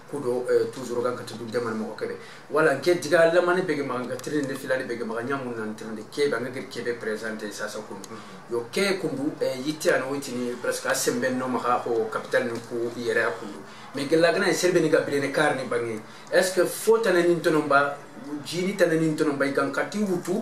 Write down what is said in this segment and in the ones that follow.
kudo toujours gan katu jaman mo kebe wala ke diga la mane bege ma ngatrin de filani bege ma nyamun nan trinde ke ba ngir ke be présenter ça sa kundu yo ke kundu yitti an witini presque asembe no ma ko capital no ko yere akundu mais gella gana serbe ni gabire ne karni bangi est-ce que faut tanen tonon ba jini tanen tonon ba gan kati wutu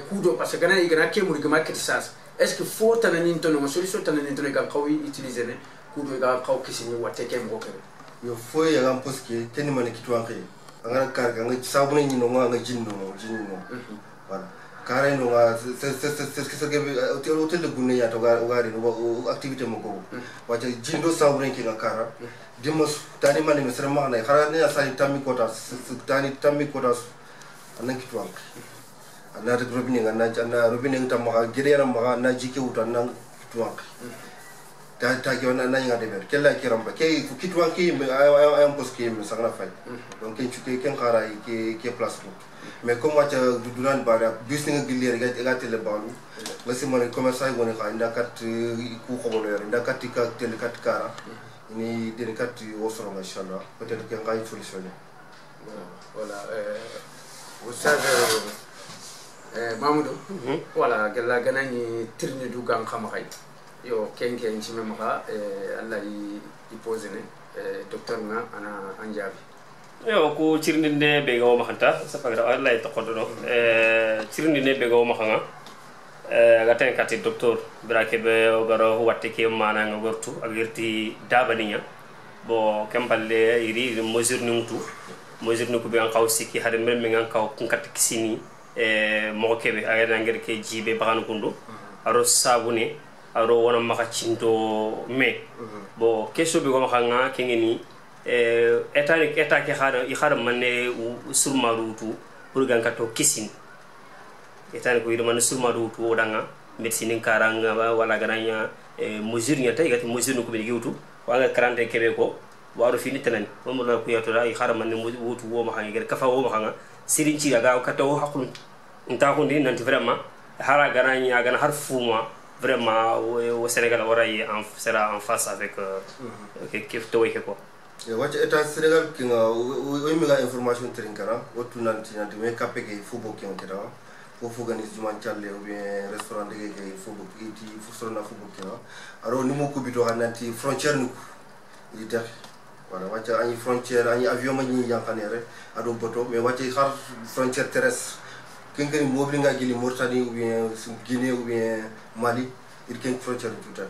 kudo parce que gana igana ke muri gama ket sas est-ce que faut tanen tonon solution tanen tonon gan kawi utiliser ne kudo ga kaw kisini watte ke mo kebe yo fo ya gam poske teni mane kitwanke anga kar nga sabune ni no nga jinno voilà kare no nga se hotel de gunne ya to gari no activité mo ko wacha jindo sabune ki nga kara dimos tani mane mesra ma na khara ne asali tammi kota anan kitwanke ana de robine nga na robine nga tam ma gere ma na jike uta na kitwanke ta ki wana nanya de ber kella ki ramba ke kitwa ki am poske me sagna fay donc ke chuke ken khara ke place mais comme wacha dunan bara bis nga gilier ga tele balu ngasi mon commerçant woni kha nda kat ku khobolo yor nda kat ka tele kat kara ni de kat wosoro machallah peut-être que ngai solutionner voilà Oustaz Mamadou voilà gella ganani tirni du gang xam xay yo kenke nchime maka Allah i pose ne docteur nga ana anjabi yo ko cirndinde be gawo makanta safagra Allah to kodo cirndinde be gawo makanga ga tan kati docteur brake be garo watte ke mana nga gortu ak yerti dabaninya bo kemballe iri mesure nungtu mesure nuko be an kaw siki hade mel mi an kaw kunkat kisini mo kebe ayana ngir ke jibe baganu kundu aro sabune aro wona maka cinto me bo keso be ko makanga kengeni eta ke khara i khara manne surmarutu pour gankato kisin eta ko yidama surmarutu odanga medicine karanga wala gananya mesure nyata igati mesure ko be giwtu wanga 40 kebe ko waro fini tanan mo la ko yato i khara manne wutu wo makanga gere kafa wo makanga sirin ci ga kato hakul nta ko ndi nanti vraiment hara gananya gana har fuma vraiment au Sénégal sera en face avec quoi. Et watch état Sénégal qui a eu information trinkara otu nanti me kapeke football qui on tera pour organiser du manchale ou bien restaurant de football qui football na football qui alors nous mo ko bito nanti frontière nous il voilà watch ani frontière ani avion ma ni yankanere ado boto mais watch xar frontière terrestre kengeni mobile nga gili Mauritanie ou bien Guinée ou bien Mali il ken frontière tout à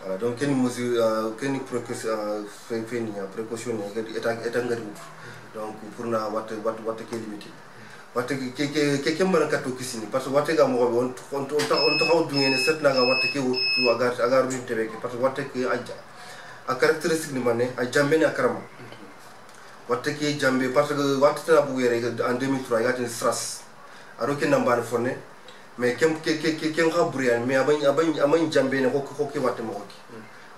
voilà donc ken mesure ken précaution état ngari donc pour na wat ke limité wat ke kembal kato kisini parce que wat ga mo on taxaw du ngene set na ga wat ke tu agar du tebe parce que wat ke a caractéristique ni mané a jambe ni akarama wat ke jambe parce que wat ta bu yere en 2003 ga tin stras aro ke nambane fonne mais kem nga burian mais abañ jambe ne ko ke watte mo ko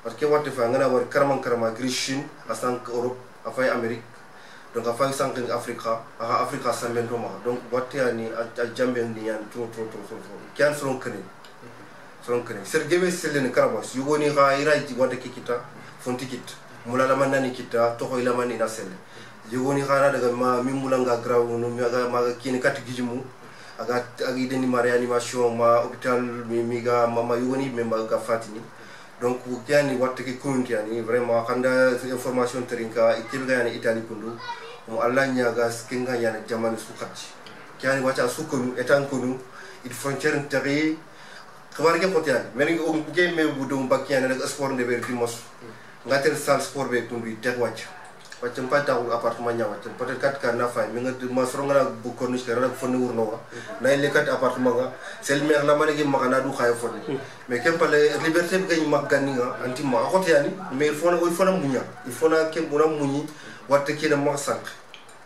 parce que watte fa ngana war karama Chine a sank Europe a fay Amérique donc a fay sank Africa a Africa samben to ma donc watte ani a jambe ni yan to kyan son kene ser gebe selen karabas yugoni ga iraji watte kita fontikit mulala manani kita to ko ila mani na sel yugoni ga daga ma mi mulanga graw no mi ga ma kini kat gijimu aga deni ma réanimation ma hôpital miga mama yugoni memba ga fatini donc kiani watte ke community ani vraiment kanda information terinka ikebe yani Italie kundu mo Allah nyaga skinga yana jamanu sukati kiani wacha sukonu etan konu il frontière terre khabar ke potian meri o ke me budum bakiana rek sport de ber dimos ngatel sal sport be kundu tek wacha mpata appartement nyawa peut-être kat ka na fay mi nga ma sronga bu corniche ka rek fonni wurno wa na le kat appartement nga sel mer la mane gi makana du xay fonni mais kem pale liberté bi gañ mak ganni nga anti ma xote yani mais il faut na munya il faut na kem bu na munyi watte ki na ma sank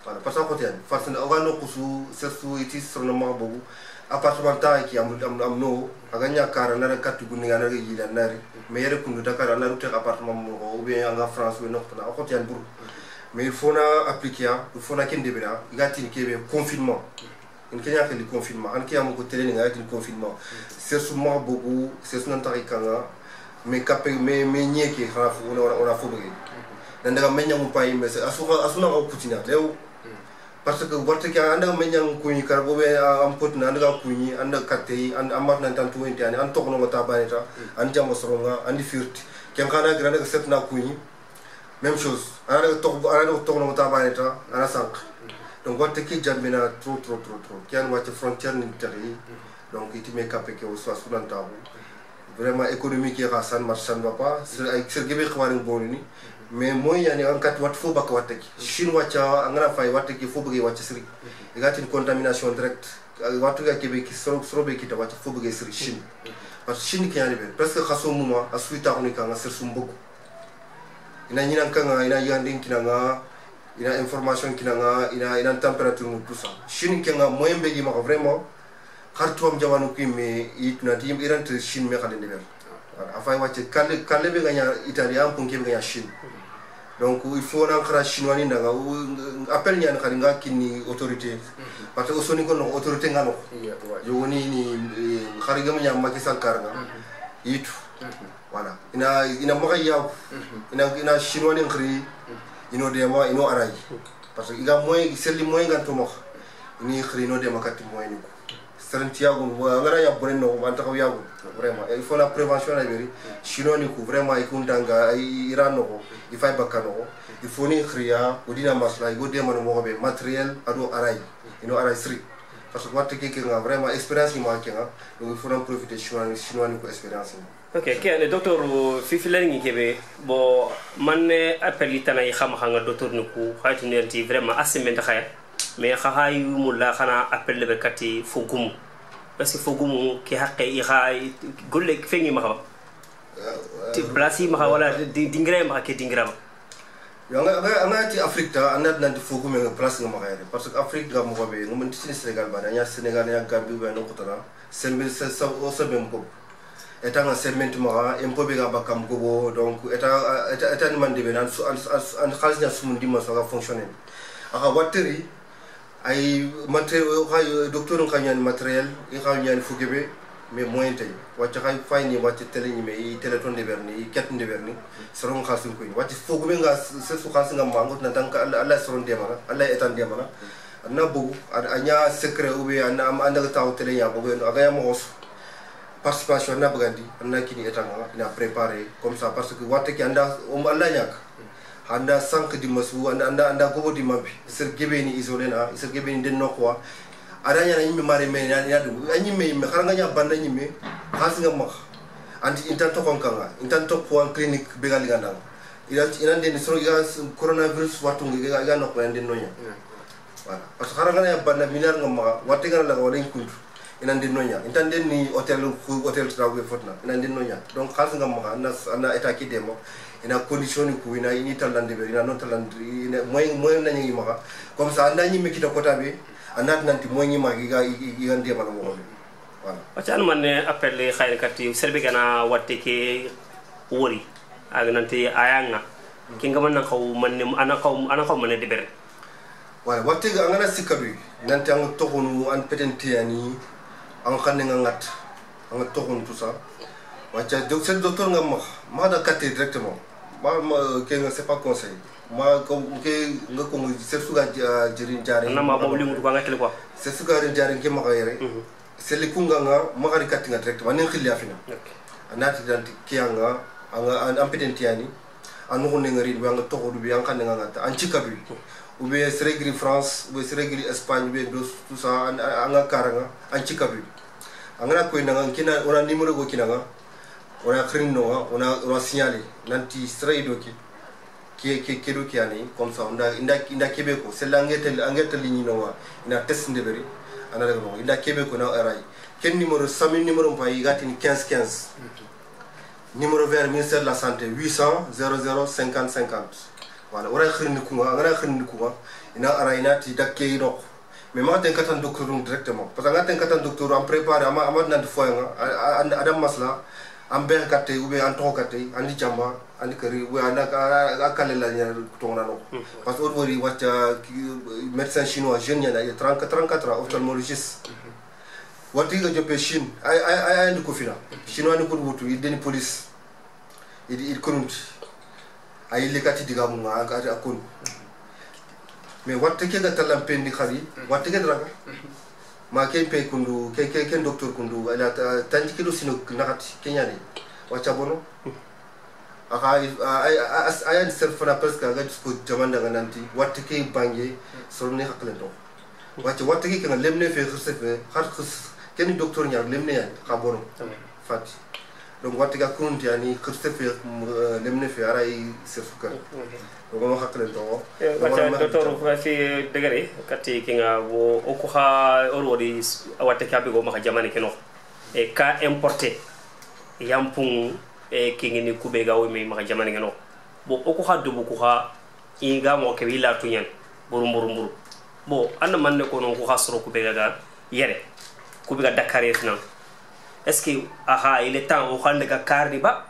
voilà parce que xote yani parce que on no kusu surtout iti sonna ma bobu appartement ta ki am no aga nyakara na kat gunni nga na gi da nari mais yere kundu Dakar na rute appartement mo ou bien nga France ou non na xote yani bur mais il faut appliquer il faut ken debira igati kebe confinement en Kenya que le confinement en Kenya mo ko télé nga le confinement c'est souvent beaucoup c'est son tarikanga mais capé mais nié qui on a foutu nan daga menyang pai mes asuna ko putina lew parce que warta ki anda menyang kuñi kar bo be am potna anda kuñi anda katte and amat nan tan tuwenti ani an tokno ngata baneta an jamo soronga andi firti ken kana grande que setna kuñi même chose ana tokno ngata baneta ana sank donc warta ki jambina trop kian wacce frontière ni tari donc itime capé que au soit sunanta vraiment économique ya san marchand va pas ay sergebe xwaring bonini mais moy yani en kat wat fo bak wataki chine wacha angana fay wataki fo bëgg wacc sri igatin contamination direct watu ga kebe ki sorobe ki ta wacc fo bëgg sri chine parce que chine ki yani be presque xaso muma asuita ko ni ka nga ser sum bëgg ina ñinan ka nga ina yandin kinanga ina information kinanga ina température mu tout ça chine ki nga moy mbegi ma vraiment xartuam jawanu ki me itna tim irante chine me xale ndebel afay wacce kalle be ganya italien pour ke be ganya chine donc il faut n'ankara chinois ni ndanga appel ñan xali nga kini autorité parce que soni ko no autorité ngano yo woni ni xari gam ñam Macky Sall kar nga yitu voilà ina maka yaw ina chinois ni xri ino dema ino aray parce que iga moy selli moy nganto mo ni xri no dema kat moy ni Tiago ngara ya bonno anta ko yago vraiment il faut la prévention la vérité chinois ni ko vraiment ikundanga irano ko ifay bakano il faut ni khriya odina masla go de man mo be matériel ado aray ino aray sri parce que watte ke nga vraiment expérience ni manke nga donc il faut en profiter chinois ni ko expérience ok ke docteur fifi len ngi kebe bo man appel itana yi xam nga docteur ni ko xaytu nerti vraiment assement xaya mais xaxay mulla xana appel le kati fogum parce que fogum ki haqqe i xay golle fengi ma xaw ti place ma wala dingre ma ke dingra yo nga ti afrique ta anat nan fogum nga place nga ma xayre parce que afrique ga mo be ngam ti Sénégal ba nya Sénégal ya Gambie ba no ko tara sembe sa o sa bem ko eta nga segment ma impo be ga bakam ko bo donc eta ni man de be nan an khalis nya sum di ma so ga fonctionner aka wateri ay matériel xay docteur xanyani matériel i xanyani fugebe mais moyen tay wacc xay fayni wacc télé ni mais téléphone de berni ket de berni soron xasun ko wacc fugube nga se su xas nga mangot na tank Allah soron demana Allah etan demana na bugu anya secret ube ana am anda taw télé ya bugu aga ya mo participation na bagandi na kini etan na préparer comme ça parce que watte ki anda Allah nyak anda sank di masu anda gobo di mabi ser gebe ni isolé na ser gebe ni den nokwa adanya na nyimi mare me ya du anyime me xaranga nya banda nyime xas nga max anti intanto konkanga intanto point clinique begal ganda ina den so ga coronavirus watu nga ga nokwa den nonya voilà parce que xaranga nya banda minar nga ma watte nga la wala kuntu ina den nonya intan den ni hotel trawe fotna ina den nonya donc xas nga ma na état ki demo ina condition ko ina ini talande be ina non talande ina moy nañi maka comme ça andani mi kita kota be anat nanti moy ni magi ga igande man mo voilà waccan man appel khayr katti serbe gana watte ke wori ag nanti ayanga ki ngam nan xaw man ana xaw man de ber voilà watte ga ngana sikadu nanti ang toxonu an petenti ani ang xane nga ngat ang toxonu tout ça wacca docteur ngam ma da katte directement ma ke nga c'est pas conseil ma ko ke nga ko c'est suga jirin jare na ma mo limu ko ngatel quoi c'est suga jirin jare ke ma xayre c'est le kunga nga ma xari katinga directement ne xil yafina anati danti ke nga anga ampedenti yani anu ko nga ri nga to du bi nga nga ngata an cikabi ou bien Sénégal France ou bien Sénégal Espagne ou bien tout ça anga karanga an cikabi anga ko nga kina ona numéro go kina nga ona krino ona signalé nanti straido ki do ki ani comme ça inda kebe ko c'est l'angete ligne no ina test ndeberi ana daga no inda kebe ko na aray ken numéro 100 numéro pa yigatini 15 numéro vers ministère de la santé 800 00 50 50 voilà ora khrini ko ina aray nati dakke do mais ma ten katan docteur directement parce que ngaten katan docteur am préparer amad nan fo nga adam masla am ber katte ou bien en to katte andi jamba andi kari ou anda akale la nya to na no parce que wori wacha médecin chinois jeune ya 34 ans ophtalmologiste wati ga jope Chine ay andi ko fina chinois ni ko wutu il deni police il konunti ay lekati diga mu nga akon mais watte ke ga talam pendi khari watte ke draga ma ken pe kundu ken docteur kundu ala tanji kilo sino nakati kenyani wacha bono ayan serfana presque ga disco jamanda ga nanti watte ke bangi sorne hakle do watte ke kan lemne fe khursefe har ken docteur nyar lemne ya khabono fati donc watte ga kunti yani khursefe lemne fe aray serfuka donc mo hakle do wacha docteur fi degare katti kinga wo o ko ha orodi watte ka be go ma jamani keno e ka importer yampung e kingini kube ga wimi ma jamani ngano bo o ko haddu bu ko ha inga mo ke wila tunyan burum bo anna manne ko non ko hasro kube ga yere kube ga Dakar yefna est ce que aha il est temps o hande ga karni ba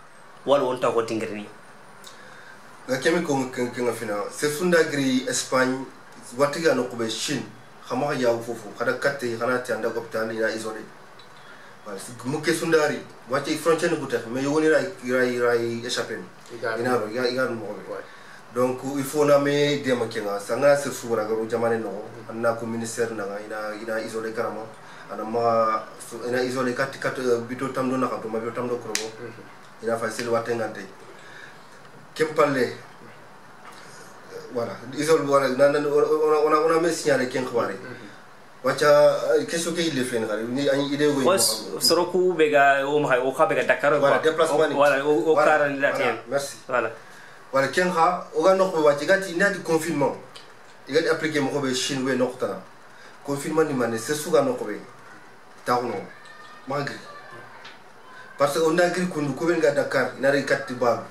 wala wonta ko tingirni ga kemi ko nga fina c'est funda gri Espagne watiga no kube Chine xama ya fofu kada katte xana ti anda hôpital ina isolé voilà mukke sundari wati frontière bu tax mais yoni ray échappé ina ro ya mo donc il faut na me dema kenga sanga se sura garu jamane no anna ko ministère na ina isolé karama ana ma ina isolé kat bito tamdo na ko ma bito tamdo ko ina fa sel watengante kempalle voilà isolé wala on a me signaler ken xwari wacha question ke ile fen gari ni ani idée go soroku bega o ma o khabega Dakar voilà déplacement voilà o karan latien merci voilà ken ha o ga nokko wacha gati ina di confinement igati appliquer mo be Chine we nokta confinement ni mané c'est suga nokko be tawno magri parce que on a gri kundu ko ben ga Dakar ina re katti ba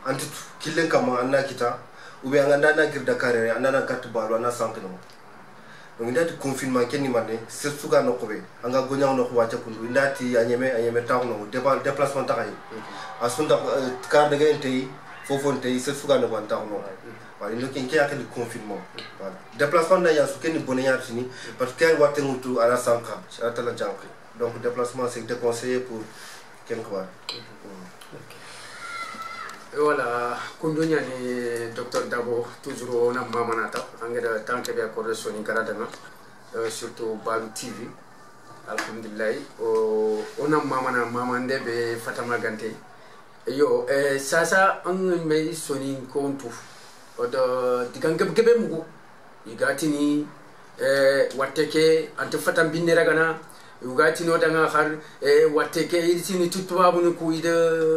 antitu killen kama anna kita ou bien nganda na gir Dakar anna katti ba ana sankino donc ndati confinement kenni mané c'est suga nokko be anga gonya nokko wacha kundu ndati anyeme tawno déplacement taxay asunda car de gentey fofonte c'est suga no ban tawno wala no ken kiya ken confinement voilà déplacement na ya su kenni bonya tini parce que watte mutu ala sanka atala jank donc déplacement c'est déconseillé pour ken quoi voilà kundunya ni docteur Dabo toujours na mamanata angeda tanke be ko resoni karadanga surtout Balu TV alhamdulillah ona mamande be fatama gante yo sasa an me soni kontu odo digangebe gebe mugo igatini wateke ante fatam binera gana ugati no danga har wateke itini tutubabu ni ku ide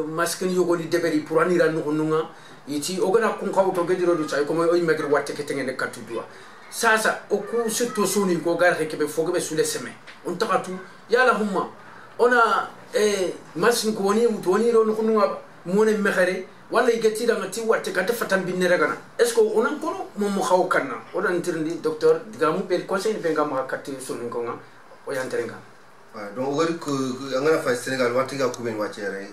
maskin yogoli deberi purani ran nunga iti ogana kun kaw to gediro du tay ko moy megir wateke tengene katudua sasa oku surtout soni ko gar hekebe fogebe sule seme on takatu yala humma ona maskin ko woni woni ro nunga mone mekhere wala igati danga ti wateke ante fatam binera gana est ce que onan kono mo xaw kanna odan tirndi docteur digamu per conseil be ngam hakati soni ko nga o yanterenga donc wari ko angana fa Sénégal watiga ko ben wacere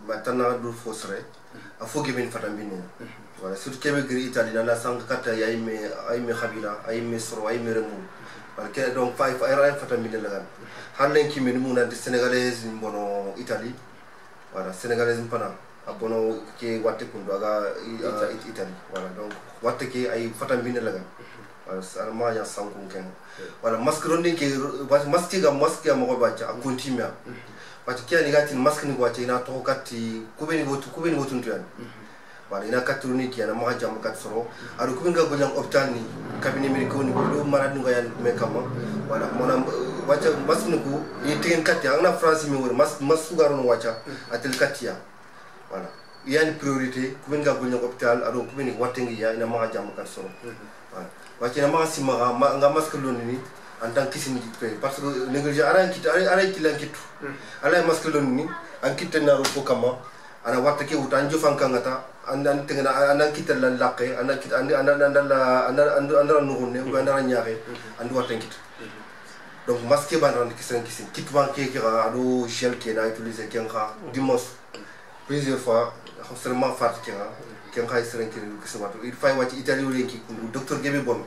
matana du fosre a fogi ben fatam binne voilà surtout kebe gri Italie na sang kata ay me khabila ay me soro ay me remou parce que donc fa ay fatam binne la gan halen ki men muna de sénégalaise bono Italie voilà sénégalaise pana abono ke watte ko doga Italie voilà donc watte ke ay fatam binne la gan alma ya sangun ken wala masque ronde ke masque ga mo bacha akontimia parce que ni gati masque ni wacha ina to katti kubeni wotu ntiyan wala ina katti ni ki ana ma jam kat soro adu kubeni ga golang hôpital ni cabinet médical ni do malade nga yan me kama wala mona wacha masque ni ko ni tegen katti ana France mi wor masque ga ron wacha atel katti ya wala yani priorité kubeni ga golang hôpital adu kubeni watengi ya ina ma jam kat soro wala wacina ma sima nga masque loni en tant que sini parce que négligé ara kilankitu ala masque loni an kitena ro kama ana watta ke utan jofan kangata andan tengena anan kitala laqe anan kit andara nuhune ko andara nyaare andu watta kit donc masque ban ran kisan kit ban ke kira ado gel ke na utiliser kenga dimos plusieurs fois seulement fatigué ken khay seren ken kisamato il fay wati Italie lenki docteur gebe bon